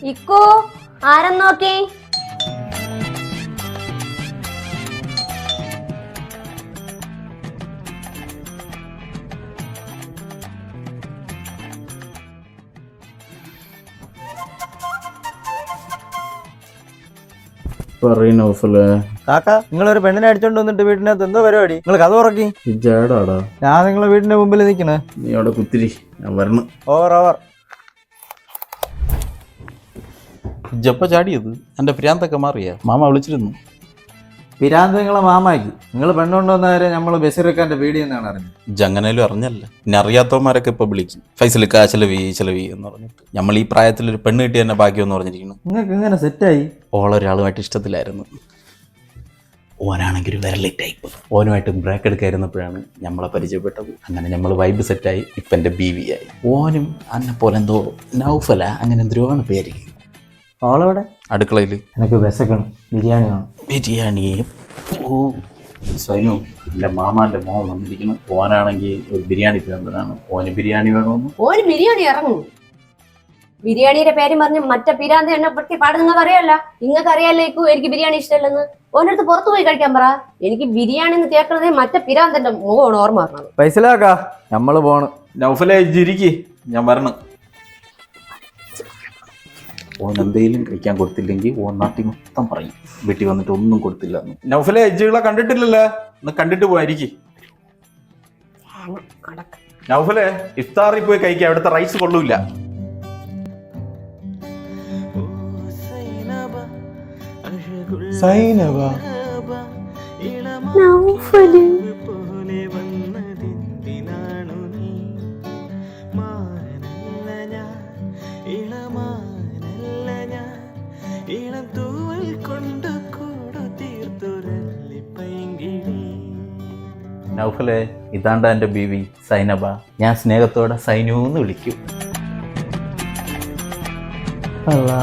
Eco ആരം നോക്കി കാക്ക നിങ്ങളൊരു പെണ്ണിനെ അടിച്ചോണ്ട് വന്നിട്ട് വീട്ടിനകത്ത് എന്തോ പരിപാടി? നിങ്ങൾ കഥ ഉറക്കി. ഞാൻ നിങ്ങളെ വീടിന്റെ മുമ്പിൽ നിൽക്കണേ. നീ അവിടെ കുത്തിരി, ഞാൻ വരണം. ഓവർ ജപ്പ ചാടിയത് എൻ്റെ ഭ്രാന്തൊക്കെ മാറിയ മാമ വിളിച്ചിരുന്നു. പിരാന്ത് നിങ്ങളെ മാമാക്കി. നിങ്ങൾ പെണ്ണുകൊണ്ടുവന്നവരെ നമ്മൾ ബഷീർഖാന്റെ വീഡിയോ എന്നാണ് അറിഞ്ഞത്. ജങ്ങനയിലും അറിഞ്ഞല്ല. പിന്നെ അറിയാത്തവന്മാരൊക്കെ ഇപ്പൊ വിളിക്കും. ഫൈസലിക്ക ചെലവി എന്ന് പറഞ്ഞിട്ട്. നമ്മൾ ഈ പ്രായത്തിലൊരു പെണ്ണ് കിട്ടി തന്നെ ഭാഗ്യമെന്ന് പറഞ്ഞിരിക്കുന്നു. നിങ്ങൾക്ക് ഇങ്ങനെ സെറ്റായി? ഓളൊരാളുമായിട്ട് ഇഷ്ടത്തിലായിരുന്നു. ഓനാണെങ്കിൽ ഒരു വിരലി ടൈപ്പ്. ഓനുമായിട്ട് ബ്രേക്ക് എടുക്കാതിരുന്നപ്പോഴാണ് നമ്മളെ പരിചയപ്പെട്ടത്. അങ്ങനെ നമ്മൾ വൈബ് സെറ്റായി. ഇപ്പം എൻ്റെ BV ആയി. ഓനും അന്നെ പോലെ എന്തോ നൗഫല അങ്ങനെ എന്തോആണ് പേര്. ഓളെവിടെ? അടുക്കളയിൽ. എനിക്ക് വിശക്കണം, ബിരിയാണി വേണം. ബിരിയാണിയും സൈനു എൻ്റെ മാമാൻ്റെ മോൻ വന്നിരിക്കുന്നു. ഓനാണെങ്കിൽ ഒരു ബിരിയാണി തിന്നതാണ്. ഓന് ബിരിയാണി വേണമെന്ന്. ഓന് ബിരിയാണി ഇറങ്ങും. ബിരിയാണിയുടെ പേര് പറഞ്ഞ് മറ്റേ പിരാന്ത എന്നെ പറ്റി പാട് നിങ്ങൾക്ക് അറിയാല്ല. നിങ്ങൾക്ക് അറിയാല്ലേക്കു എനിക്ക് ബിരിയാണി ഇഷ്ടമല്ലെന്ന്. ഓനടുത്ത് പുറത്തു പോയി കഴിക്കാൻ പറ. എനിക്ക് ബിരിയാണി എന്ന് കേൾക്കണതേ മറ്റേ പിരാന്തന്റെ മുഖമാണ് ഓർമ്മ പറഞ്ഞത്. പൈസലാക്കാ നമ്മള് പോണ്. നൗഫലെ ഇരിക്കി, ഞാൻ വരണം. ഓൻ എന്തെങ്കിലും കഴിക്കാൻ കൊടുത്തില്ലെങ്കിൽ ഓൻ നാട്ടിൽ മൊത്തം പറയും വീട്ടിൽ വന്നിട്ട് ഒന്നും കൊടുത്തില്ല. നൗഫലെ എജ്ജുകളെ കണ്ടിട്ടില്ലല്ലോ, ഒന്ന് കണ്ടിട്ട് പോയിരിക്കും. നൗഫലെ ഇഫ്താറിൽ പോയി കഴിക്കുക, അവിടുത്തെ റൈസ് കൊള്ളൂല. സൈനബ നൗഫലെ ഇതാണ്ട എൻ്റെ BV സൈനബ. ഞാൻ സ്നേഹത്തോടെ സൈനു എന്ന് വിളിക്കും. അല്ലാ